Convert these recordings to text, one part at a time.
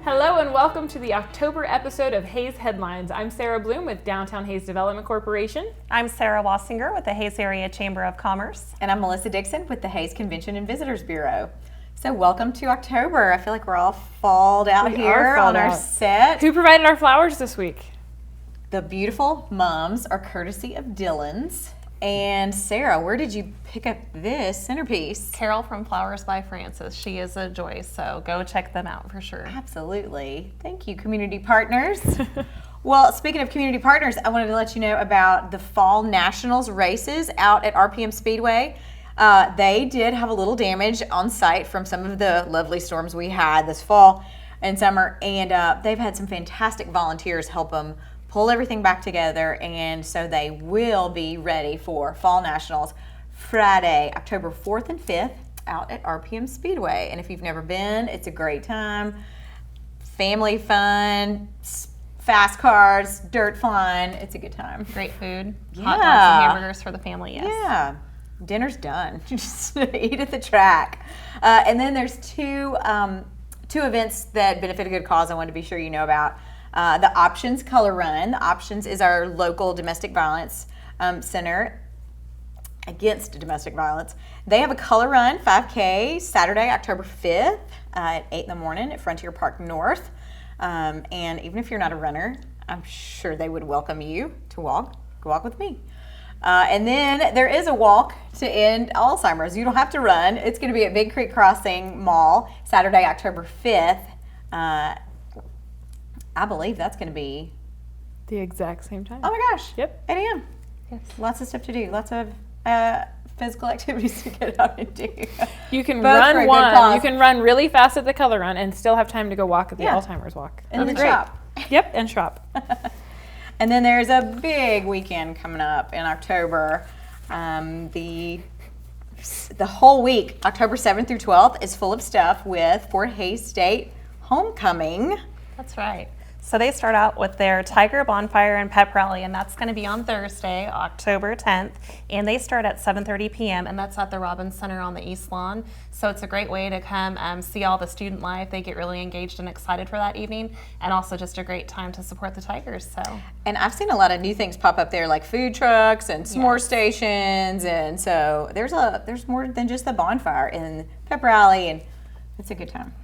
Hello and welcome to the October episode of Hayes Headlines. I'm Sara Bloom with Downtown Hayes Development Corporation. I'm Sara Wasinger with the Hayes Area Chamber of Commerce. And I'm Melissa Dixon with the Hayes Convention and Visitors Bureau. So welcome to October. I feel like we're all falled out here on our set. Who provided our flowers this week? The beautiful mums are courtesy of Dylan's. And Sara, where did you pick up this centerpiece? Carol from Flowers by Francis. She is a joy, so go check them out for sure. Absolutely. Thank you, community partners. Well, speaking of community partners, I wanted to let you know about the Fall Nationals races out at RPM Speedway. They did have a little damage on site from some of the lovely storms we had this fall and summer, and they've had some fantastic volunteers help them pull everything back together, and so they will be ready for Fall Nationals Friday, October 4th and 5th out at RPM Speedway. And if you've never been, it's a great time. Family fun, fast cars, dirt flying. It's a good time. Great food. Yeah. Hot dogs and hamburgers for the family, yes. Yeah. Dinner's done. Just eat at the track. And then there's two events that benefit a good cause I wanted to be sure you know about. The Options Color Run. The Options is our local domestic violence center against domestic violence. They have a color run, 5K, Saturday, October 5th at 8 in the morning at Frontier Park North. And even if you're not a runner, I'm sure they would welcome you to walk with me. And then there is a walk to end Alzheimer's. You don't have to run. It's going to be at Big Creek Crossing Mall, Saturday, October 5th. I believe that's going to be the exact same time. Oh my gosh. Yep. 8 a.m. Yes. Lots of stuff to do. Lots of physical activities to get out and do. You can run one. You can run really fast at the color run and still have time to go walk at the Alzheimer's walk. And then shop. Yep, and shop. And then there's a big weekend coming up in October. The whole week, October 7th through 12th, is full of stuff with Fort Hays State Homecoming. That's right. So they start out with their Tiger Bonfire and Pep Rally, and that's going to be on Thursday, October 10th, and they start at 7:30 p.m., and that's at the Robbins Center on the East Lawn. So it's a great way to come see all the student life. They get really engaged and excited for that evening, and also just a great time to support the Tigers. And I've seen a lot of new things pop up there, like food trucks and s'more stations, and so there's more than just the bonfire and Pep Rally, and it's a good time.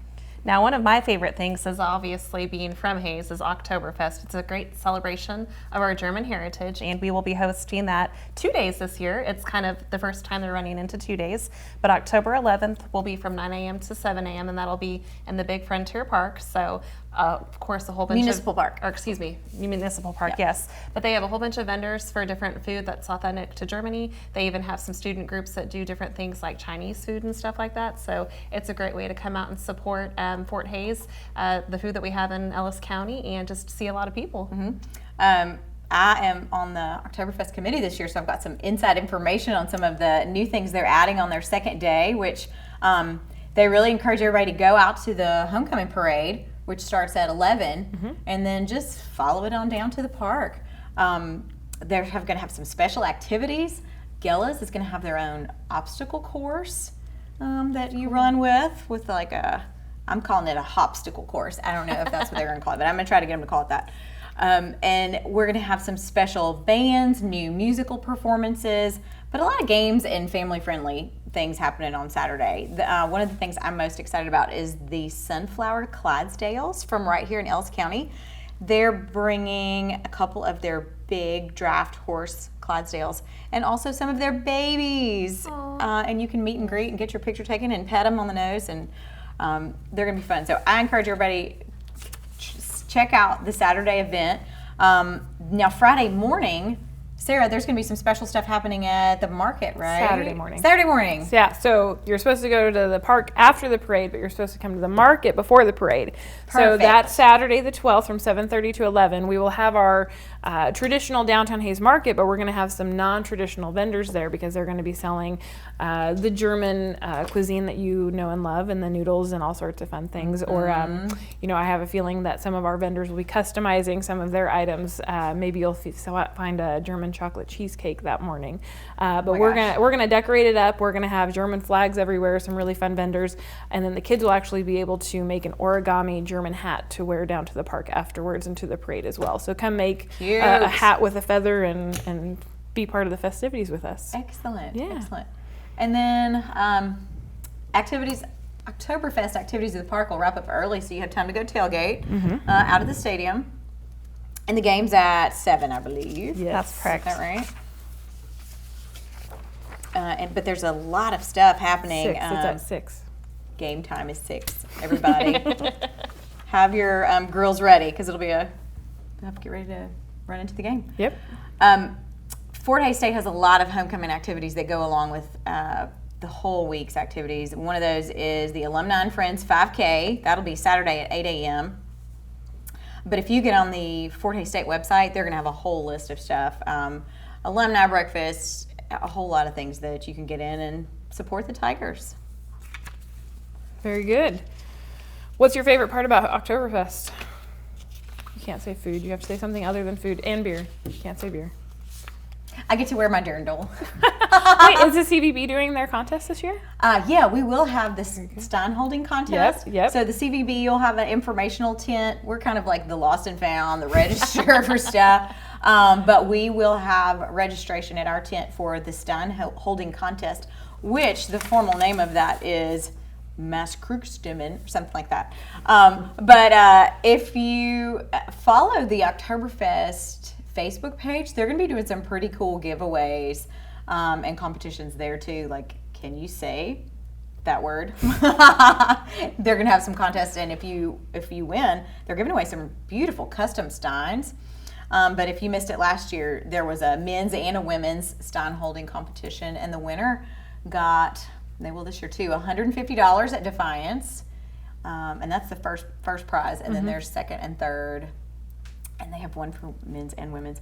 Now, one of my favorite things is obviously being from Hayes is Oktoberfest. It's a great celebration of our German heritage, and we will be hosting that 2 days this year. It's kind of the first time they're running into 2 days, but October 11th will be from 9 a.m. to 7 a.m., and that'll be in the big Frontier Park. So, of course, a whole bunch Municipal Park. Municipal Park, yeah. Yes. But they have a whole bunch of vendors for different food that's authentic to Germany. They even have some student groups that do different things like Chinese food and stuff like that. So it's a great way to come out and support Fort Hays, the food that we have in Ellis County, and just see a lot of people. Mm-hmm. I am on the Oktoberfest committee this year, so I've got some inside information on some of the new things they're adding on their second day, which they really encourage everybody to go out to the homecoming parade, which starts at 11, and then just follow it on down to the park. They're going to have some special activities. Gillis is going to have their own obstacle course that you run with like I'm calling it a hopsticle course. I don't know if that's what they're going to call it, but I'm going to try to get them to call it that. And we're going to have some special bands, new musical performances, but a lot of games and family-friendly things happening on Saturday. One of the things I'm most excited about is the Sunflower Clydesdales from right here in Ellis County. They're bringing a couple of their big draft horse Clydesdales and also some of their babies. And you can meet and greet and get your picture taken and pet them on the nose, and they're going to be fun. So I encourage everybody check out the Saturday event. Now Friday morning, Sara, there's going to be some special stuff happening at the market, right? Saturday morning. Yeah, so you're supposed to go to the park after the parade, but you're supposed to come to the market before the parade. Perfect. So that Saturday the 12th from 7:30 to 11, we will have our traditional Downtown Hayes market, but we're going to have some non-traditional vendors there because they're going to be selling the German cuisine that you know and love, and the noodles and all sorts of fun things. Or, I have a feeling that some of our vendors will be customizing some of their items. Maybe you'll find a German German chocolate cheesecake that morning. But we're gonna decorate it up. We're gonna have German flags everywhere, some really fun vendors, and then the kids will actually be able to make an origami German hat to wear down to the park afterwards and to the parade as well. So come make a hat with a feather and be part of the festivities with us. Excellent. Yeah. Excellent. And then Oktoberfest activities at the park will wrap up early, so you have time to go tailgate out of the stadium. And the game's at 7, I believe. Yes. That's correct. Is that right? But there's a lot of stuff happening. 6. It's at 6. Game time is 6. Everybody, have your grills ready because it'll be we'll have to get ready to run into the game. Yep. Fort Hays State has a lot of homecoming activities that go along with the whole week's activities. One of those is the Alumni and Friends 5K. That'll be Saturday at 8 a.m. But if you get on the Fort Hays State website, they're going to have a whole list of stuff. Alumni breakfast, a whole lot of things that you can get in and support the Tigers. Very good. What's your favorite part about Oktoberfest? You can't say food. You have to say something other than food and beer. You can't say beer. I get to wear my dirndl. Wait, is the CVB doing their contest this year? Yeah, we will have the Stein holding contest. Yep. So the CVB, you'll have an informational tent. We're kind of like the lost and found, the register for stuff. But we will have registration at our tent for the Stein holding contest, which the formal name of that is Maskrugsstimmen, or something like that. But if you follow the Oktoberfest Facebook page, they're going to be doing some pretty cool giveaways and competitions there too. Like, can you say that word? They're going to have some contests, and if you win, they're giving away some beautiful custom Steins. But if you missed it last year, there was a men's and a women's Stein holding competition, and the winner got, they will this year too, $150 at Defiance, and that's the first prize. And then there's second and third. And they have one for men's and women's.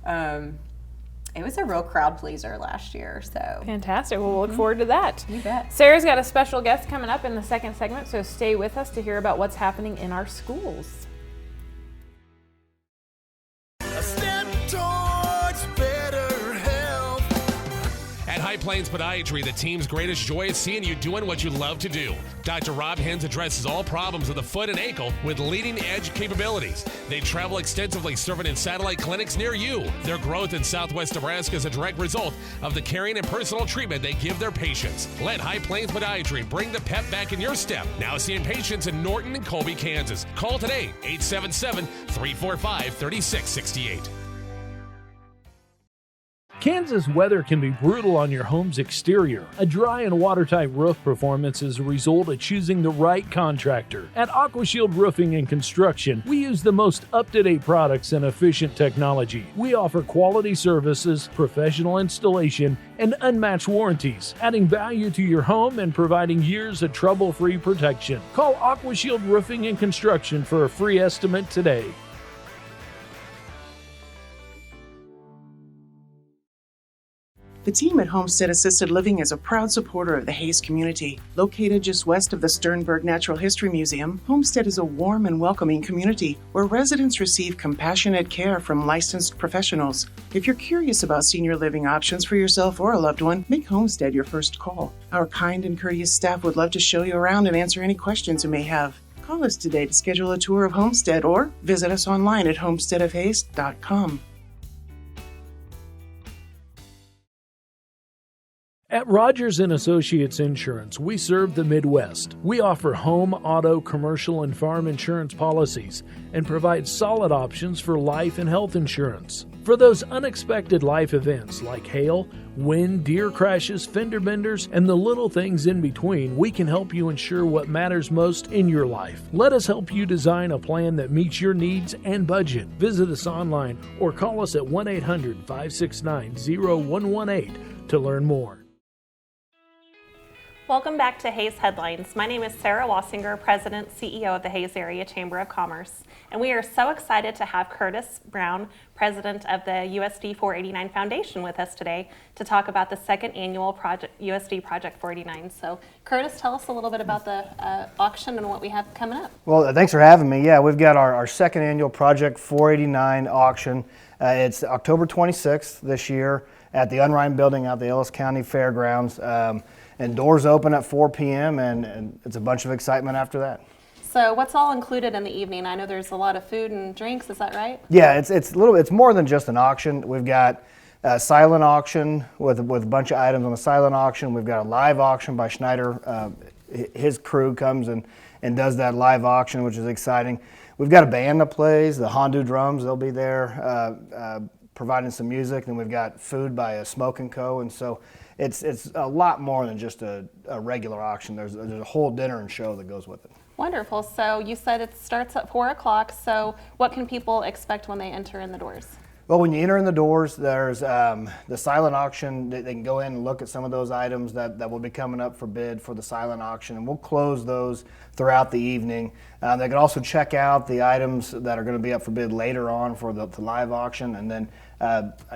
It was a real crowd pleaser last year. So fantastic. Well, we'll look forward to that. You bet. Sarah's got a special guest coming up in the second segment, so stay with us to hear about what's happening in our schools. A step towards better health. At High Plains Podiatry, the team's greatest joy is seeing you doing what you love to do. Dr. Rob Hens addresses all problems of the foot and ankle with leading-edge capabilities. They travel extensively, serving in satellite clinics near you. Their growth in Southwest Nebraska is a direct result of the caring and personal treatment they give their patients. Let High Plains Podiatry bring the pep back in your step. Now seeing patients in Norton and Colby, Kansas. Call today, 877-345-3668. Kansas weather can be brutal on your home's exterior. A dry and watertight roof performance is a result of choosing the right contractor. At AquaShield Roofing and Construction, we use the most up-to-date products and efficient technology. We offer quality services, professional installation, and unmatched warranties, adding value to your home and providing years of trouble-free protection. Call AquaShield Roofing and Construction for a free estimate today. The team at Homestead Assisted Living is a proud supporter of the Hays community. Located just west of the Sternberg Natural History Museum, Homestead is a warm and welcoming community where residents receive compassionate care from licensed professionals. If you're curious about senior living options for yourself or a loved one, make Homestead your first call. Our kind and courteous staff would love to show you around and answer any questions you may have. Call us today to schedule a tour of Homestead or visit us online at homesteadofhays.com. At Rogers & Associates Insurance, we serve the Midwest. We offer home, auto, commercial, and farm insurance policies and provide solid options for life and health insurance. For those unexpected life events like hail, wind, deer crashes, fender benders, and the little things in between, we can help you ensure what matters most in your life. Let us help you design a plan that meets your needs and budget. Visit us online or call us at 1-800-569-0118 to learn more. Welcome back to Hayes Headlines. My name is Sara Wasinger, President, CEO of the Hayes Area Chamber of Commerce, and we are so excited to have Curtis Brown, President of the USD 489 Foundation, with us today to talk about the second annual USD Project 489. So, Curtis, tell us a little bit about the auction and what we have coming up. Well, thanks for having me. Yeah, we've got our second annual Project 489 auction. It's October 26th this year at the Unrein Building out the Ellis County Fairgrounds. And doors open at 4 p.m. and it's a bunch of excitement after that. So what's all included in the evening? I know there's a lot of food and drinks, is that right? Yeah, it's more than just an auction. We've got a silent auction with a bunch of items on the silent auction. We've got a live auction by Schneider. His crew comes and does that live auction, which is exciting. We've got a band that plays, the Hondu Drums, they'll be there providing some music. Then we've got food by a Smoke & Co. And so it's a lot more than just a regular auction. There's a whole dinner and show that goes with it. Wonderful. So you said it starts at 4 o'clock. So what can people expect when they enter in the doors? Well, when you enter in the doors, there's the silent auction. They can go in and look at some of those items that will be coming up for bid for the silent auction, and we'll close those throughout the evening. They can also check out the items that are going to be up for bid later on for the live auction, and then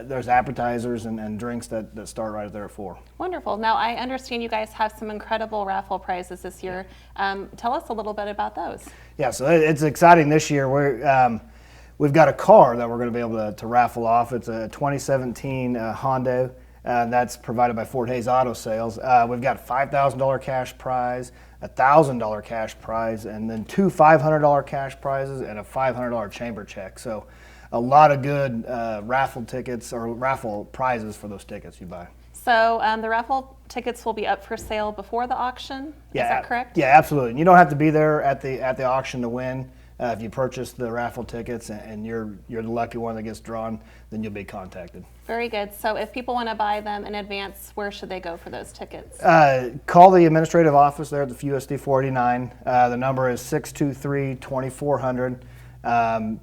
there's appetizers and drinks that start right there at 4. Wonderful. Now, I understand you guys have some incredible raffle prizes this year. Tell us a little bit about those. Yeah, so it's exciting this year. We've got a car that we're going to be able to raffle off. It's a 2017 Honda. That's provided by Fort Hays Auto Sales. We've got a $5,000 cash prize, a $1,000 cash prize, and then 2 $500 cash prizes and a $500 chamber check. So a lot of good raffle tickets or raffle prizes for those tickets you buy. So the raffle tickets will be up for sale before the auction. Yeah, is that correct? Yeah, absolutely. And you don't have to be there at the auction to win. If you purchase the raffle tickets and you're the lucky one that gets drawn, then you'll be contacted. Very good. So if people want to buy them in advance, where should they go for those tickets? Call the administrative office there at the USD 489. The number is 623-2400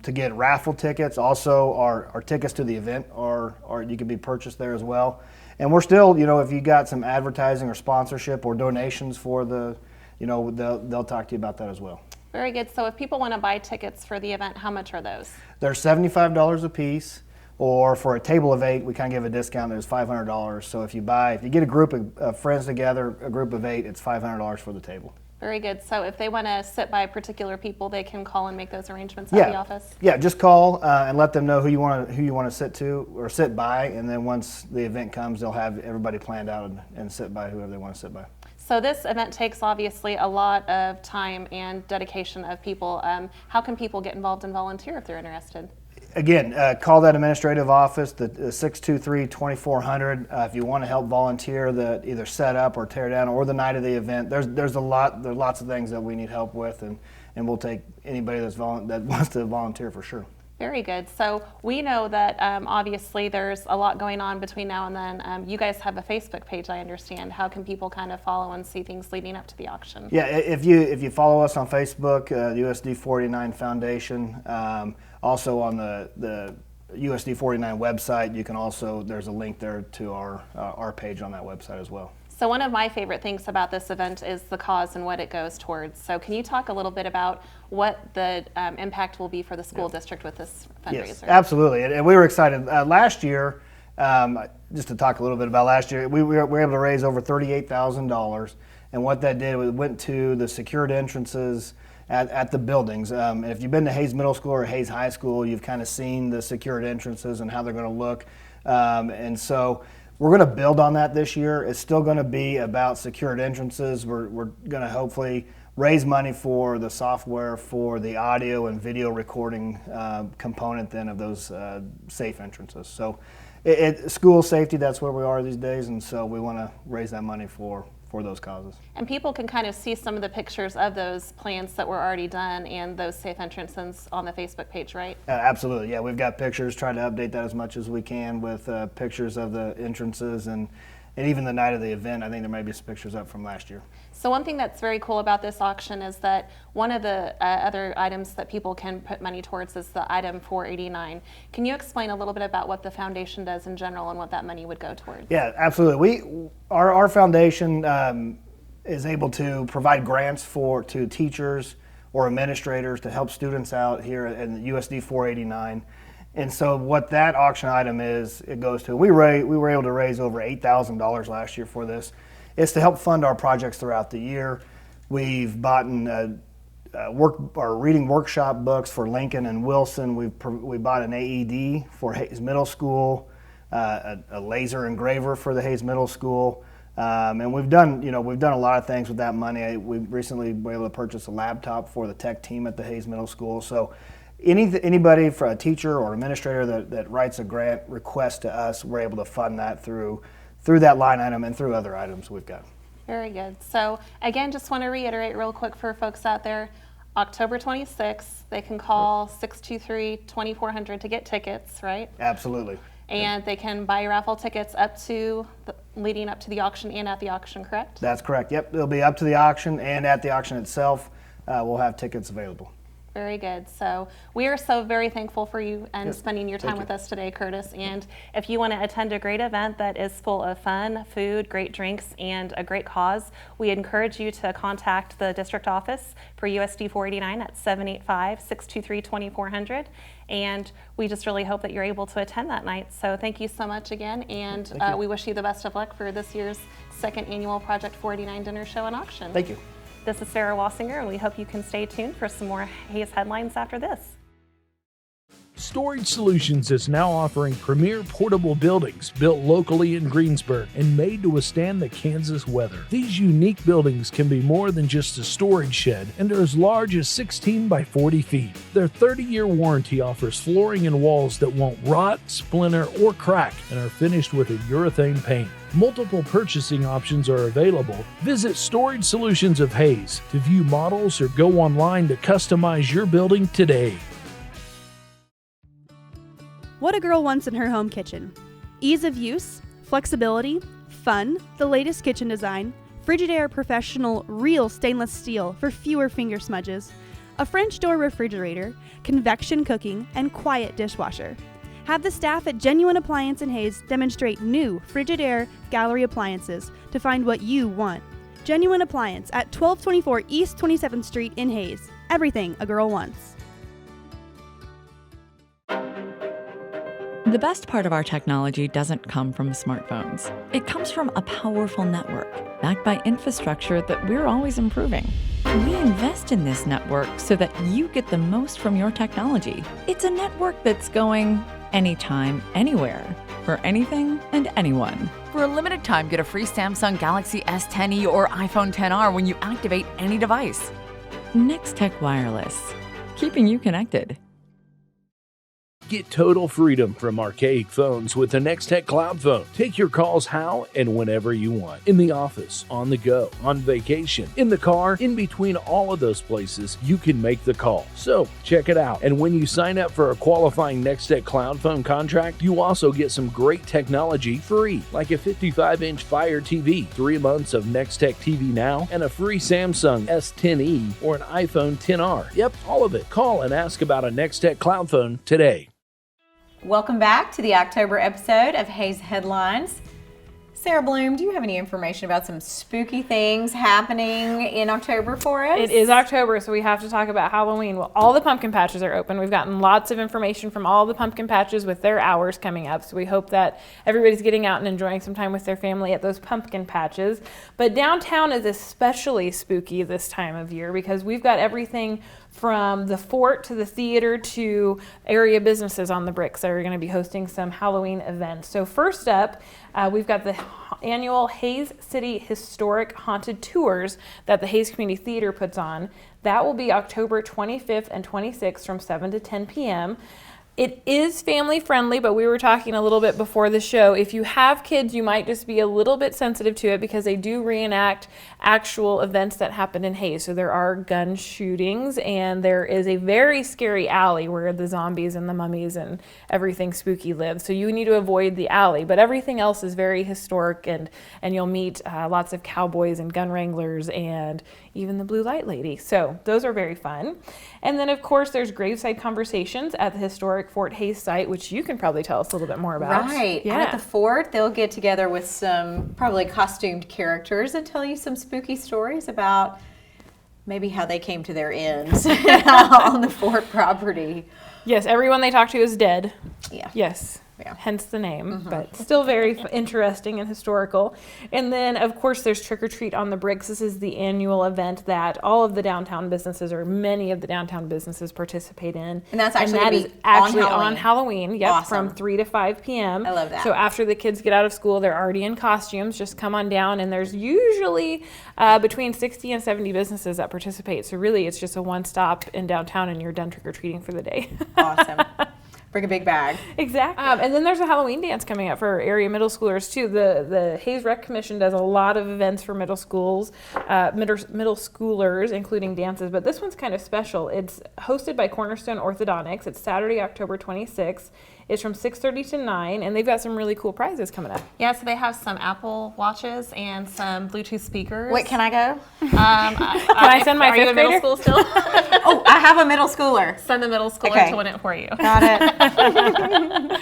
to get raffle tickets. Also, our tickets to the event or you can be purchased there as well. And we're still, if you got some advertising or sponsorship or donations for the, they'll talk to you about that as well. Very good. So if people want to buy tickets for the event, how much are those? They're $75 a piece, or for a table of 8, we kind of give a discount. There's $500. So if you get a group of friends together, a group of 8, it's $500 for the table. Very good. So if they want to sit by particular people, they can call and make those arrangements at the office? Yeah, just call and let them know who you want to sit to or sit by, and then once the event comes, they'll have everybody planned out and sit by whoever they want to sit by. So this event takes obviously a lot of time and dedication of people. How can people get involved and volunteer if they're interested? Again, call that administrative office, the 623-2400. If you want to help volunteer, either set up or tear down, or the night of the event. There's lots of things that we need help with, and we'll take anybody that wants to volunteer for sure. Very good. So we know that obviously there's a lot going on between now and then. You guys have a Facebook page, I understand. How can people kind of follow and see things leading up to the auction? Yeah, if you follow us on Facebook, the USD 489 Foundation, also on the USD 489 website, there's a link there to our page on that website as well. So one of my favorite things about this event is the cause and what it goes towards. So can you talk a little bit about what the impact will be for the school district with this fundraiser? Yes, absolutely. And we were excited. Last year, just to talk a little bit about last year, we were able to raise over $38,000. And what that did, it went to the secured entrances at the buildings. And if you've been to Hayes Middle School or Hayes High School, you've kind of seen the secured entrances and how they're going to look. And so we're going to build on that this year. It's still going to be about secured entrances. We're going to hopefully raise money for the software for the audio and video recording component then of those safe entrances. So school safety, that's where we are these days, and so we want to raise that money for those causes. And people can kind of see some of the pictures of those plans that were already done and those safe entrances on the Facebook page, right? Absolutely, yeah. We've got pictures, trying to update that as much as we can with pictures of the entrances and even the night of the event. I think there might be some pictures up from last year. So one thing that's very cool about this auction is that one of the other items that people can put money towards is the item 489. Can you explain a little bit about what the foundation does in general and what that money would go towards? Yeah, absolutely. Our foundation is able to provide grants to teachers or administrators to help students out here in the USD 489. And so what that auction item is, it goes to, we were able to raise over $8,000 last year for this. It's to help fund our projects throughout the year. We've bought reading workshop books for Lincoln and Wilson. We bought an AED for Hayes Middle School, a laser engraver for the Hayes Middle School. And we've done a lot of things with that money. We recently were able to purchase a laptop for the tech team at the Hayes Middle School. So anybody, for a teacher or administrator that writes a grant request to us, we're able to fund that through that line item and through other items we've got. Very good. So again, just want to reiterate real quick for folks out there, October 26th, they can call 623-2400 to get tickets, right? Absolutely. And they can buy raffle tickets leading up to the auction and at the auction, correct? That's correct. Yep, they'll be up to the auction and at the auction itself. We'll have tickets available. Very good. So we are so very thankful for you and spending your time with us today, Curtis. And if you want to attend a great event that is full of fun, food, great drinks, and a great cause, we encourage you to contact the district office for USD 489 at 785-623-2400. And we just really hope that you're able to attend that night. So thank you so much again. And we wish you the best of luck for this year's second annual Project 489 Dinner Show and Auction. Thank you. This is Sara Wasinger, and we hope you can stay tuned for some more Hayes headlines after this. Storage Solutions is now offering premier portable buildings built locally in Greensburg and made to withstand the Kansas weather. These unique buildings can be more than just a storage shed and are as large as 16 by 40 feet. Their 30-year warranty offers flooring and walls that won't rot, splinter, or crack and are finished with a urethane paint. Multiple purchasing options are available. Visit Storage Solutions of Hayes to view models or go online to customize your building today. What a girl wants in her home kitchen. Ease of use, flexibility, fun, the latest kitchen design, Frigidaire Professional Real Stainless Steel for fewer finger smudges, a French door refrigerator, convection cooking, and quiet dishwasher. Have the staff at Genuine Appliance in Hayes demonstrate new Frigidaire Gallery appliances to find what you want. Genuine Appliance at 1224 East 27th Street in Hayes. Everything a girl wants. The best part of our technology doesn't come from smartphones. It comes from a powerful network, backed by infrastructure that we're always improving. We invest in this network so that you get the most from your technology. It's a network that's going anytime, anywhere, for anything and anyone. For a limited time, get a free Samsung Galaxy S10e or iPhone XR when you activate any device. Nex-Tech Wireless, keeping you connected. Get total freedom from archaic phones with the Nex-Tech Cloud Phone. Take your calls how and whenever you want. In the office, on the go, on vacation, in the car, in between all of those places, you can make the call. So, check it out. And when you sign up for a qualifying Nex-Tech Cloud Phone contract, you also get some great technology free, like a 55-inch Fire TV, 3 months of Nex-Tech TV Now, and a free Samsung S10e or an iPhone XR. Yep, all of it. Call and ask about a Nex-Tech Cloud Phone today. Welcome back to the October episode of Hayes Headlines. Sara Bloom, do you have any information about some spooky things happening in October for us? It is October, so we have to talk about Halloween. Well, all the pumpkin patches are open. We've gotten lots of information from all the pumpkin patches with their hours coming up, so we hope that everybody's getting out and enjoying some time with their family at those pumpkin patches. But downtown is especially spooky this time of year because we've got everything from the fort to the theater to area businesses on the bricks that are going to be hosting some Halloween events. So first up, we've got the annual Hayes City Historic Haunted Tours that the Hayes Community Theater puts on. That will be October 25th and 26th from 7 to 10 p.m. It is family friendly, but we were talking a little bit before the show. If you have kids, you might just be a little bit sensitive to it because they do reenact actual events that happened in Hayes. So there are gun shootings and there is a very scary alley where the zombies and the mummies and everything spooky live. So you need to avoid the alley, but everything else is very historic and you'll meet lots of cowboys and gun wranglers and even the blue light lady. So those are very fun. And then of course there's graveside conversations at the historic Fort Hays site, which you can probably tell us a little bit more about. Right. Yeah. And at the fort, they'll get together with some probably costumed characters and tell you some spooky stories about maybe how they came to their ends on the fort property. Yes, everyone they talk to is dead. Yeah. Yes. Yeah. Hence the name, but still very interesting and historical. And then, of course, there's Trick or Treat on the Bricks. This is the annual event that all of the downtown businesses, or many of the downtown businesses, participate in. And that's actually that gonna is be actually on on Halloween. Yep, Awesome. from 3 to 5 p.m. I love that. So after the kids get out of school, they're already in costumes. Just come on down, and there's usually between 60 and 70 businesses that participate. So really, it's just a one-stop in downtown, and you're done trick or treating for the day. Awesome. Bring a big bag. Exactly. And then there's a Halloween dance coming up for area middle schoolers too. The Hays Rec Commission does a lot of events for middle schools, middle schoolers, including dances. But this one's kind of special. It's hosted by Cornerstone Orthodontics. It's Saturday, October 26th. It's from 6:30 to 9, and they've got some really cool prizes coming up. Yeah, so they have some Apple Watches and some Bluetooth speakers. Wait, can I go? Can I send my Are you fifth in middle grader? school still? Oh, I have a middle schooler. Send the middle schooler Okay. to win it for you. Got it.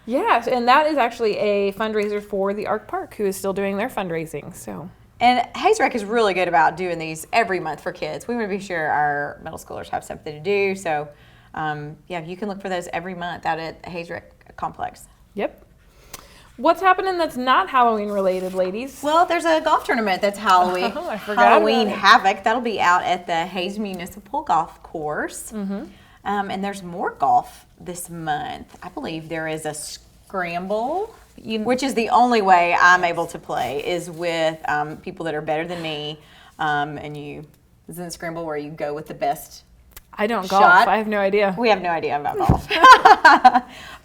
Yeah, and that is actually a fundraiser for the Arc Park, who is still doing their fundraising. So. And Hays Rec is really good about doing these every month for kids. We want to be sure our middle schoolers have something to do. So, yeah, you can look for those every month out at Hays Rec Complex. Yep. What's happening that's not Halloween related, ladies? Well, there's a golf tournament that's Halloween. Oh, I forgot Halloween about it. Havoc. That'll be out at the Hays Municipal Golf Course. And there's more golf this month. I believe there is a scramble, which is the only way I'm able to play, is with people that are better than me. Isn't it scramble where you go with the best? I don't golf. Shot. I have no idea. We have no idea about golf.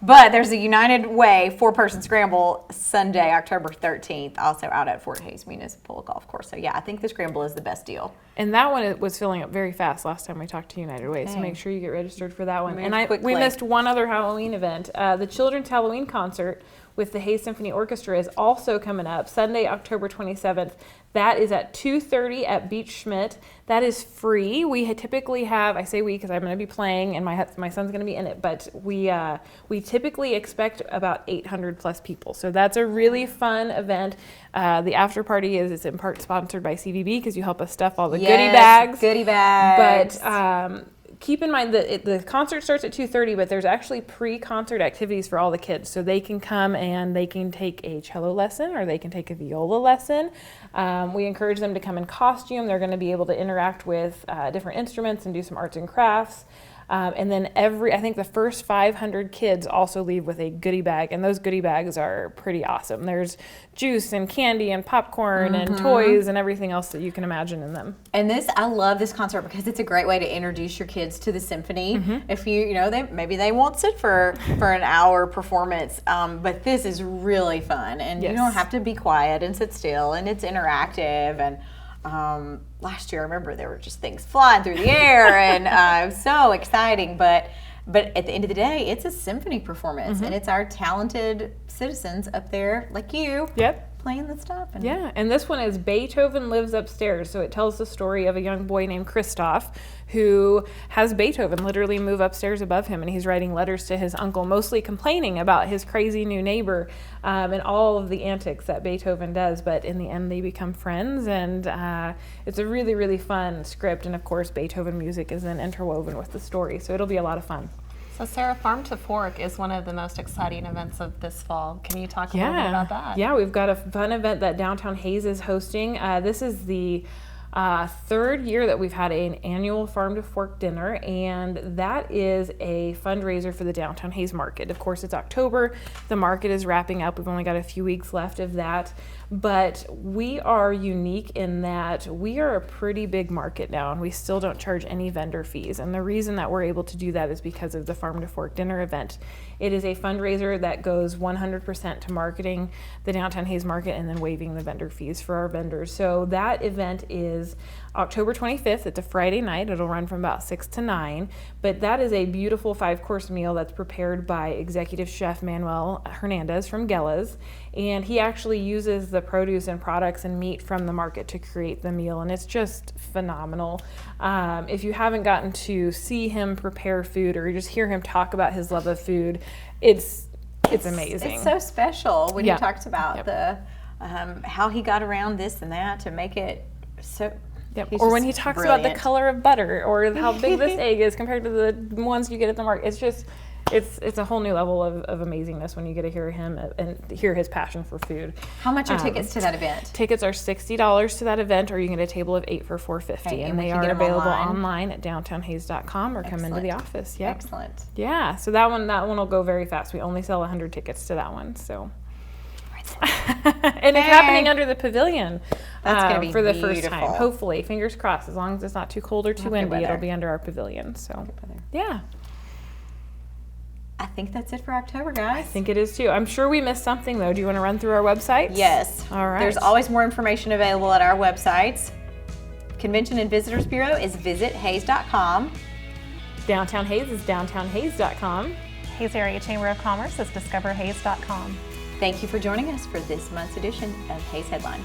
But there's a United Way 4-person scramble Sunday, October 13th, also out at Fort Hays Municipal Golf Course. So yeah, I think the scramble is the best deal. And that one was filling up very fast last time we talked to United Way, so make sure you get registered for that one. Move And we quickly. missed one other Halloween event. The Children's Halloween Concert with the Hays Symphony Orchestra is also coming up Sunday, October 27th. That is at 2:30 at Beach Schmidt. That is free. We typically have, I say we because I'm going to be playing and my son's going to be in it, but we typically expect about 800 plus people. So that's a really fun event. The after party is in part sponsored by CVB because you help us stuff all the goodie bags. Goodie bags. But keep in mind that the concert starts at 2:30, but there's actually pre-concert activities for all the kids. So they can come and they can take a cello lesson or they can take a viola lesson. We encourage them to come in costume. They're going to be able to interact with different instruments and do some arts and crafts. And then I think the first 500 kids also leave with a goodie bag, and those goodie bags are pretty awesome. There's juice and candy and popcorn and toys and everything else that you can imagine in them. And I love this concert because it's a great way to introduce your kids to the symphony. If maybe they won't sit for an hour performance, but this is really fun, and you don't have to be quiet and sit still, and it's interactive. And last year, I remember there were just things flying through the air, and it was so exciting. But at the end of the day, it's a symphony performance, and it's our talented citizens up there, like you, playing the stuff. And this one is Beethoven Lives Upstairs. So it tells the story of a young boy named Christoph who has Beethoven literally move upstairs above him, and he's writing letters to his uncle, mostly complaining about his crazy new neighbor and all of the antics that Beethoven does. But in the end, they become friends, and it's a really, really fun script. And of course, Beethoven music is then interwoven with the story, so it'll be a lot of fun. So Sarah, Farm to Fork is one of the most exciting events of this fall. Can you talk a little bit about that? Yeah, we've got a fun event that Downtown Hays is hosting. This is the third year that we've had an annual Farm to Fork dinner, and that is a fundraiser for the Downtown Hays Market. Of course, it's October. The market is wrapping up. We've only got a few weeks left of that, but we are unique in that we are a pretty big market now, and we still don't charge any vendor fees. And the reason that we're able to do that is because of the Farm to Fork dinner event. It is a fundraiser that goes 100% to marketing the Downtown Hays Market and then waiving the vendor fees for our vendors. So that event is is October 25th. It's a Friday night. It'll run from about 6 to 9. But that is a beautiful 5-course meal that's prepared by Executive Chef Manuel Hernandez from Gella's. And he actually uses the produce and products and meat from the market to create the meal. And it's just phenomenal. If you haven't gotten to see him prepare food or just hear him talk about his love of food, it's amazing. It's so special when Yeah. he talks about Yep. the how he got around this and that to make it so. Yep. he's Or when just he talks about the brilliant. color of butter or how big this egg is compared to the ones you get at the market. It's just, it's a whole new level of amazingness when you get to hear him and hear his passion for food. How much are tickets to that event? Tickets are $60 to that event, or you can get a table of 8 for $4.50, Okay, and and we they can are get 'em available online? online at downtownhays.com or come into the Excellent. office. Yep. Excellent. Yeah, so that one will go very fast. We only sell 100 tickets to that one, so. And it's happening under the pavilion. That's gonna be for the first time. beautiful. Hopefully, fingers crossed. As long as it's not too cold or too Good windy, weather. it'll be under our pavilion. So, yeah, I think that's it for October, I guys. think it is too. I'm sure we missed something though. Do you want to run through our websites? Yes. All right. There's always more information available at our websites. Convention and Visitors Bureau is visithays.com. Downtown Hays is downtownhays.com. Hayes Area Chamber of Commerce is discoverhays.com. Thank you for joining us for this month's edition of Hays Headlines.